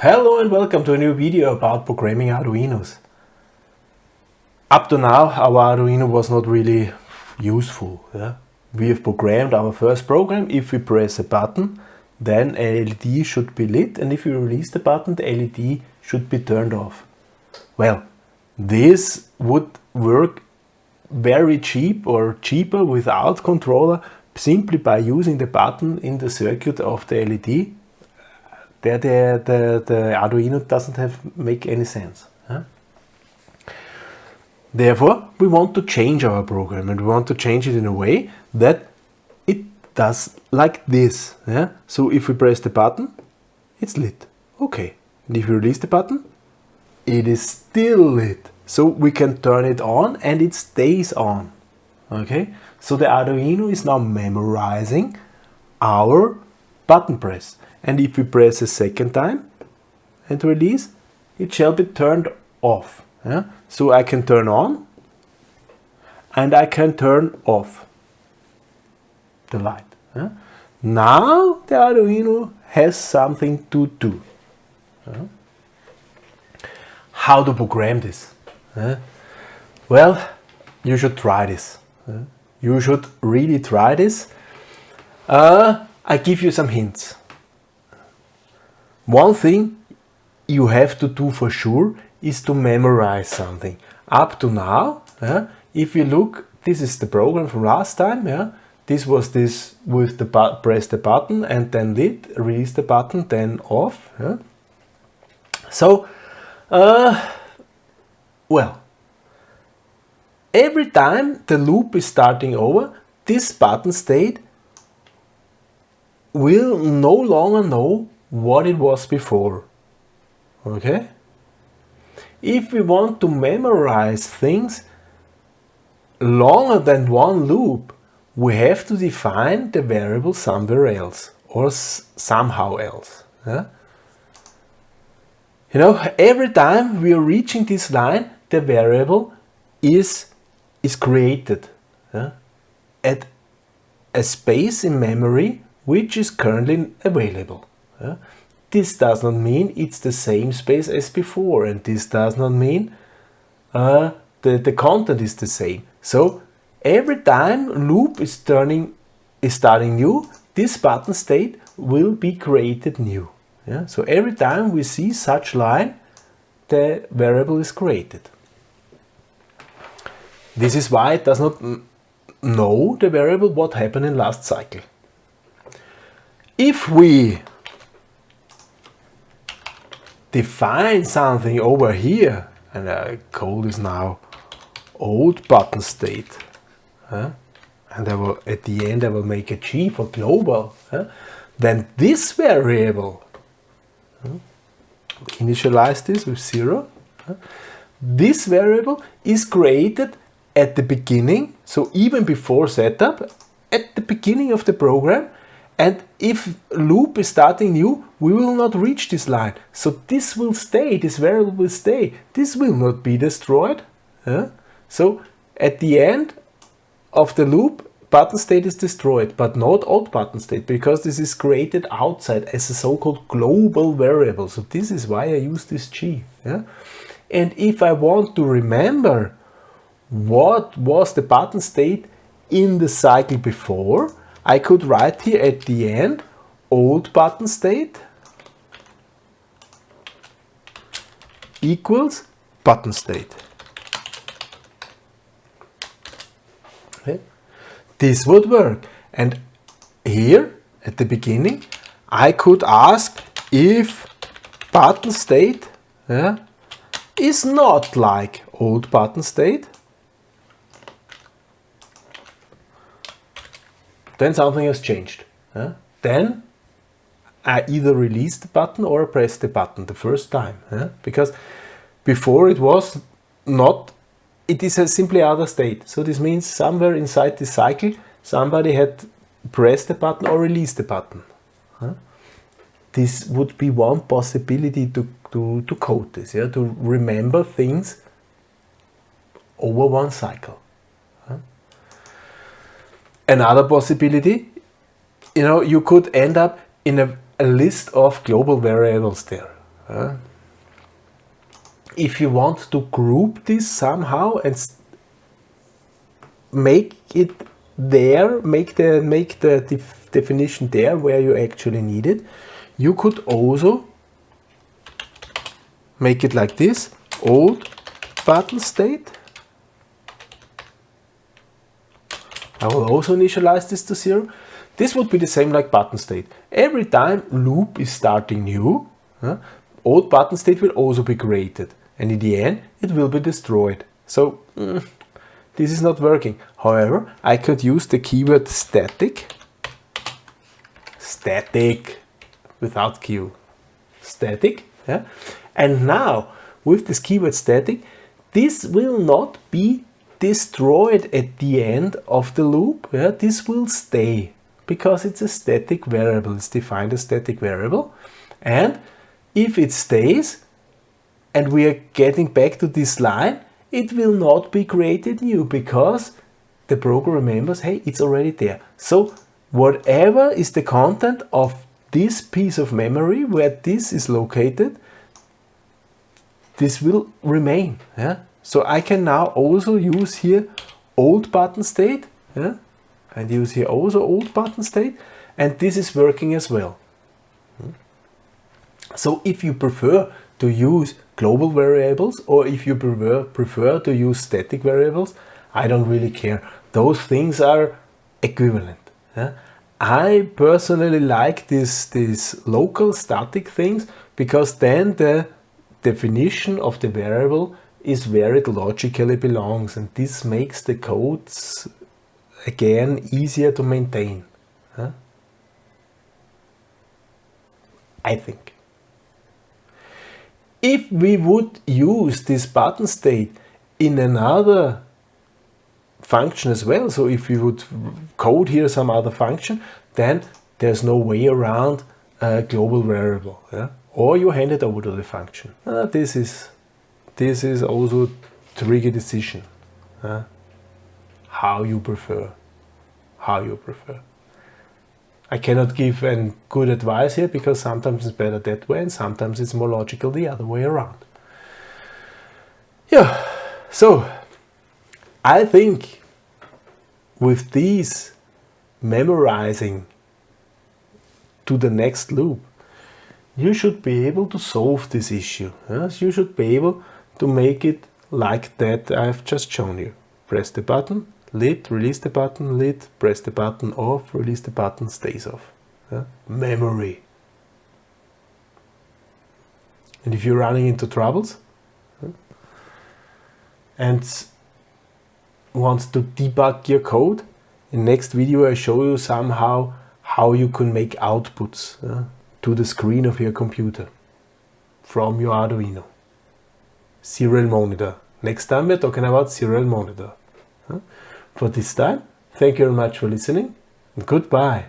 Hello and welcome to a new video about programming Arduinos. Up to now our Arduino was not really useful. We have programmed our first program. If we press a button, then a LED should be lit, and if we release the button, the LED should be turned off. Well, this would work very cheap or cheaper without controller, simply by using the button in the circuit of the LED. The Arduino doesn't make any sense. Therefore, we want to change our program, and we want to change it in a way that it does like this. So if we press the button, it's lit. Okay. And if we release the button, it is still lit. So we can turn it on and it stays on. Okay. So the Arduino is now memorizing our button press. And if we press a second time and release, it shall be turned off. So I can turn on and I can turn off the light. Now the Arduino has something to do. How to program this? Well, you should try this. You should really try this. I give you some hints. One thing you have to do for sure is to memorize something. Up to now, if you look, this is the program from last time. This was this with the press the button and then lit, release the button, then off. So, well, every time the loop is starting over, this button state will no longer know what it was before. Okay? If we want to memorize things longer than one loop, we have to define the variable somewhere else or somehow else. Every time we are reaching this line, the variable is created at a space in memory which is currently available. This does not mean it's the same space as before, and this does not mean the content is the same. So every time loop is starting new, this button state will be created new. So every time we see such line, the variable is created. This is why it does not know the variable what happened in last cycle. If we define something over here, and I call this now old button state, and at the end I will make a G for global, then this variable, initialize this with 0, this variable is created at the beginning, so even before setup, at the beginning of the program. And if loop is starting new, we will not reach this line. So this will stay, this variable will stay. This will not be destroyed. So at the end of the loop, button state is destroyed, but not old button state, because this is created outside as a so-called global variable. So this is why I use this G. And if I want to remember what was the button state in the cycle before, I could write here at the end old button state equals button state. Okay. This would work. And here at the beginning I could ask if button state is not like old button state, then something has changed. Then I either release the button or press the button the first time. Because before it was not, it is a simply other state. So this means somewhere inside this cycle somebody had pressed the button or released the button. This would be one possibility to code this, to remember things over one cycle. Another possibility, you could end up in a list of global variables there. If you want to group this somehow and make it there, make the definition there where you actually need it, you could also make it like this: old button state. I will also initialize this to 0. This would be the same like button state. Every time loop is starting new, old button state will also be created, and in the end it will be destroyed. So this is not working. However, I could use the keyword static without Q, static, and now with this keyword static, this will not be destroyed at the end of the loop. This will stay because it's a static variable. It's defined as static variable, and if it stays and we are getting back to this line, it will not be created new because the program remembers, hey, it's already there. So whatever is the content of this piece of memory where this is located, this will remain. So I can now also use here old button state, and use here also old button state, and this is working as well. So if you prefer to use global variables, or if you prefer to use static variables, I don't really care. Those things are equivalent. I personally like these local static things because then the definition of the variable is where it logically belongs, and this makes the codes again easier to maintain. I think. If we would use this button state in another function as well, so if we would code here some other function, then there's no way around a global variable, or you hand it over to the function. This is also a tricky decision. How you prefer. I cannot give a good advice here because sometimes it's better that way and sometimes it's more logical the other way around. Yeah, so I think with these memorizing to the next loop, you should be able to solve this issue. You should be able to make it like that I've just shown you. Press the button, lit, release the button, lit, press the button off, release the button, stays off. Memory. And if you're running into troubles and want to debug your code, in next video I show you somehow how you can make outputs to the screen of your computer from your Arduino. Serial monitor. Next time we're talking about serial monitor. For this time, thank you very much for listening and goodbye.